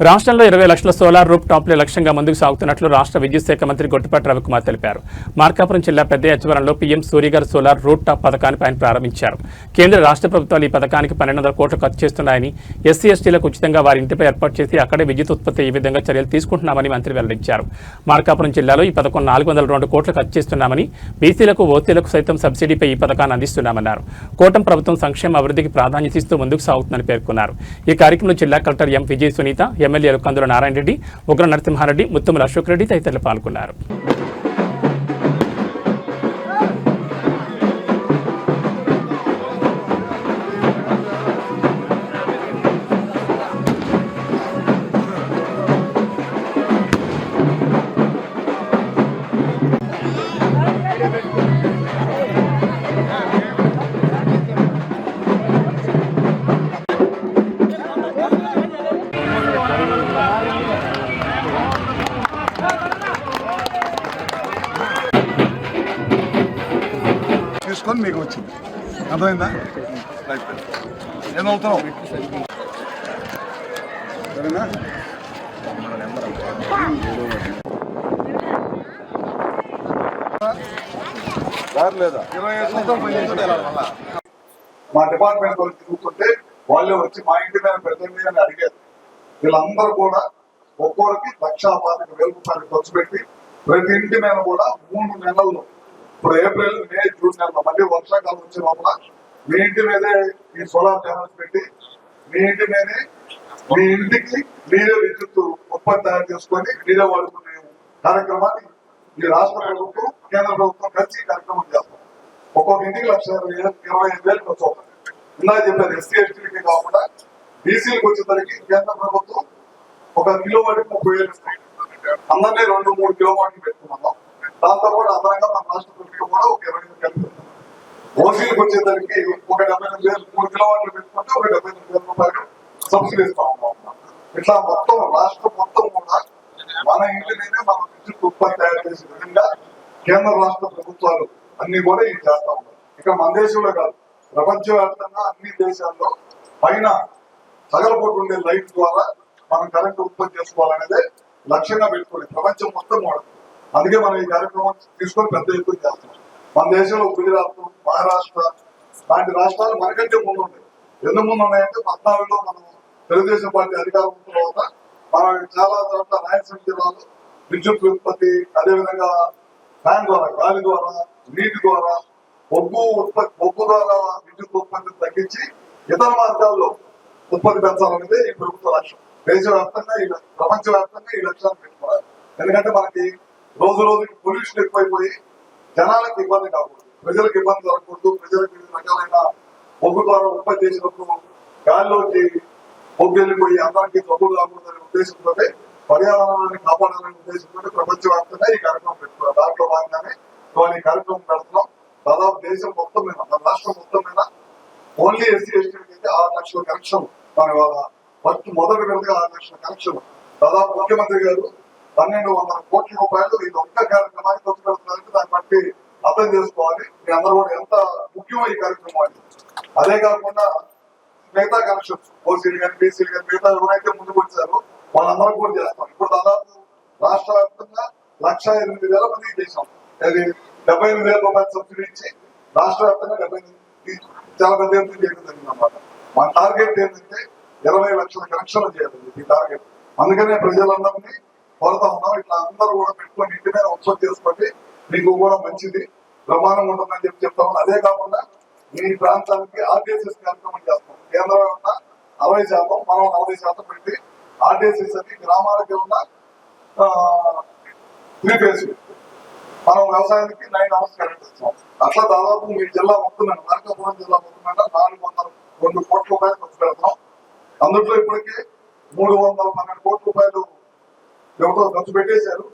రాష్ట్రంలో 20 లక్షల సోలార్ రూప్ టాప్లే లక్ష్యంగా ముందుకు సాగుతున్నట్లు రాష్ట్ర విద్యుత్ శాఖ మంత్రి గొట్టిపాటి రవికుమార్ తెలిపారు. మార్కాపురం జిల్లా పెద్ద యచ్చవరంలో PM Suryaghar solar rooftop పథకాన్ని ఆయన ప్రారంభించారు. కేంద్ర రాష్ట్ర ప్రభుత్వాలు ఈ పథకానికి 1200 కోట్లు ఖర్చు చేస్తున్నాయని, ఎస్సీ ఎస్టీలకు ఉచితంగా వారి ఇంటిపై ఏర్పాటు చేసి అక్కడే విద్యుత్ ఉత్పత్తి ఈ విధంగా చర్యలు తీసుకుంటున్నామని మంత్రి వెల్లడించారు. మార్కాపురం జిల్లాలో ఈ పథకం 402 కోట్లు ఖర్చు చేస్తున్నామని, బీసీలకు ఓసీలకు సైతం సబ్సిడీపై ఈ పథకాన్ని అందిస్తున్నామన్నారు. కూటమి ప్రభుత్వం సంక్షేమ అభివృద్ధికి ప్రాధాన్యత ఇస్తూ ముందుకు సాగుతుందని పేర్కొన్నారు. ఈ కార్యక్రమంలో జిల్లా కలెక్టర్ ఎం విజయ సునీత, ఎమ్మెల్యేలు కందుల నారాయణ రెడ్డి, ఉగ్ర నరసింహారెడ్డి, ముత్తుముల అశోక్ రెడ్డి తదితరులు పాల్గొన్నారు. తీసుకొని మీకు వచ్చింది, అర్థమైందా? ఏమవుతావు సరేనా? లేదా మా డిపార్ట్మెంట్ వాళ్ళు తిరుగుతుంటే వాళ్ళే వచ్చి మా ఇంటి మీద పెట్టండి అని అడిగారు. వీళ్ళందరూ కూడా ఒక్కొక్కరికి 1,25,000 రూపాయలు ఖర్చు పెట్టి ప్రతి ఇంటి మీద కూడా 3 నెలల్లో, ఇప్పుడు ఏప్రిల్, మే, జూన్ నెలలో మళ్ళీ వర్షాకాలం వచ్చే లోపల మీ ఇంటి మీదే ఈ సోలార్ ప్యానల్స్ పెట్టి మీ ఇంటి మీదే మీ ఇంటికి మీరే విద్యుత్ ఉత్పత్తి తయారు చేసుకొని మీరే వాడుకునే కార్యక్రమాన్ని ఈ రాష్ట్ర ప్రభుత్వం, కేంద్ర ప్రభుత్వం కలిసి కార్యక్రమం చేస్తాం. ఒక్కొక్క ఇంటికి 1,25,000 ఖర్చు అవుతుంది. ఇందాక చెప్పారు, ఎస్సీ ఎస్టీలకి కాకుండా బీసీలకు వచ్చేసరికి కేంద్ర ప్రభుత్వం 1 కిలోవాట్కి 30,000 ఇస్తాయి. అందరినీ 2-3 కిలోవాట్లు పెట్టుకున్నాం. దాంతో కూడా అదనంగా మన రాష్ట్ర ప్రభుత్వం కూడా ఒక 20,000 కలుపుతుంది. ఓసీలకు వచ్చేసరికి ఒక 78,000, 3 కిలోవాట్లు పెట్టుకుంటే ఒక 78,000 రూపాయలు సబ్సిడీ ఇస్తా ఉన్నాం. ఇట్లా మొత్తం రాష్ట్రం మొత్తం కూడా మన ఇంటి మీదే మనం విద్యుత్ ఉత్పత్తి తయారు చేసే విధంగా కేంద్ర రాష్ట్ర ప్రభుత్వాలు అన్ని కూడా ఇది చేస్తా ఉన్నారు. ఇక్కడ మన దేశంలో కాదు, ప్రపంచవ్యాప్తంగా అన్ని దేశాల్లో పైన తగలపోటు ఉండే లైట్ ద్వారా మనం కరెంటు ఉత్పత్తి చేసుకోవాలనేదే లక్ష్యంగా పెట్టుకోండి ప్రపంచం మొత్తం కూడా. అందుకే మనం ఈ కార్యక్రమం తీసుకొని పెద్ద ఎత్తున చేస్తున్నాం. మన దేశంలో గుజరాత్, మహారాష్ట్ర లాంటి రాష్ట్రాలు మనకంటే ముందు ఉన్నాయి. ఎందుకు ముందు ఉన్నాయంటే 14లో మనం తెలుగుదేశం పార్టీ అధికారం తర్వాత మనం చాలా చోట్ల రాయలసీమ జిల్లాలో విద్యుత్ ఉత్పత్తి, అదేవిధంగా ఫ్యాన్ ద్వారా, గాలి ద్వారా, నీటి ద్వారా, బొగ్గు ద్వారా విద్యుత్ ఉత్పత్తిని తగ్గించి ఇతర మార్గాల్లో ఉత్పత్తి పెంచాలనేది ఈ ప్రభుత్వ లక్ష్యం. దేశవ్యాప్తంగా ప్రపంచవ్యాప్తంగా ఈ లక్ష్యాన్ని పెట్టుకోవాలి. ఎందుకంటే మనకి రోజు రోజుకి పొల్యూషన్ ఎక్కువైపోయి జనాలకు ఇబ్బంది కాకూడదు, ప్రజలకు ఇబ్బంది జరగకూడదు. ప్రజలకు వివిధ రకాలైన బొగ్గు ద్వారా ఉత్పత్తి చేసినప్పుడు గాలిలోకి బొగ్గు వెళ్ళిపోయి అందరికీ జబ్బులు కాకూడదనే ఉద్దేశంతో, పర్యావరణాన్ని కాపాడాలనే ఉద్దేశంతో ప్రపంచవ్యాప్తంగా ఈ కార్యక్రమం పెట్టుకున్నారు. దాంట్లో భాగంగానే ఇవాళ ఈ కార్యక్రమం పెడుతున్నాం. దాదాపు దేశం మొత్తం మీద, మన రాష్ట్రం మొత్తం మీద ఓన్లీ ఎస్సీ ఎస్టీలకి అయితే 6 లక్షల కనెక్షన్ మన ఇవాళ ఫస్ట్ మొదటి విడతగా 6 లక్షల కనెక్షన్ దాదాపు ముఖ్యమంత్రి గారు 1,200 కోట్ల రూపాయలు ఇది ఒక్క కార్యక్రమానికి ఖర్చు పెడుతున్నారంటే దాన్ని బట్టి అర్థం చేసుకోవాలి మీ అందరూ కూడా ఎంత ముఖ్యమో ఈ కార్యక్రమం. అదే కాకుండా మిగతా కనెక్షన్స్ ఓసీలు కానీ, బీసీలు కానీ, మిగతా ఎవరైతే ముందుకు వచ్చారో వాళ్ళందరూ కూడా చేస్తాం. ఇప్పుడు దాదాపు రాష్ట్ర వ్యాప్తంగా 1,08,000 మందికి చేసాం. అది 78,000 రూపాయలు సబ్సిడీ ఇచ్చి రాష్ట్ర వ్యాప్తంగా 78 చాలా పెద్ద ఎత్తున చేయడం జరిగిందన్నమాట. మన టార్గెట్ ఏంటంటే 20 లక్షల కనెక్షన్లు చేయాలి ఈ టార్గెట్. అందుకనే ప్రజలందరినీ కోరుతా ఉన్నాం, ఇట్లా అందరూ కూడా పెట్టుకొని ఇంటి మీద ఉత్పత్తి చేసుకోండి, మీకు కూడా మంచిది, బ్రహ్మాండంగా ఉంటుందని చెప్తా ఉన్నాం. అదే కాకుండా ఈ ప్రాంతానికి ఆర్టీఎస్ఎస్ కార్యక్రమం చేస్తాం. కేంద్రం ఉన్న 60%, మనం 40% పెట్టి ఆర్టీఎస్ఎస్ అని గ్రామాలకి ఉన్న 3 ఫేజ్ మనం వ్యవసాయానికి 9 hours కరెంట్ ఇస్తాం. అట్లా దాదాపు మీ జిల్లా మొత్తం మీద, మార్కాపురం జిల్లా మొత్తం మీద 402 కోట్ల రూపాయలు ఖర్చు పెడతాం. అందులో ఇప్పటికీ 312 కోట్ల రూపాయలు ఎవరో ఖర్చు పెట్టేశారు.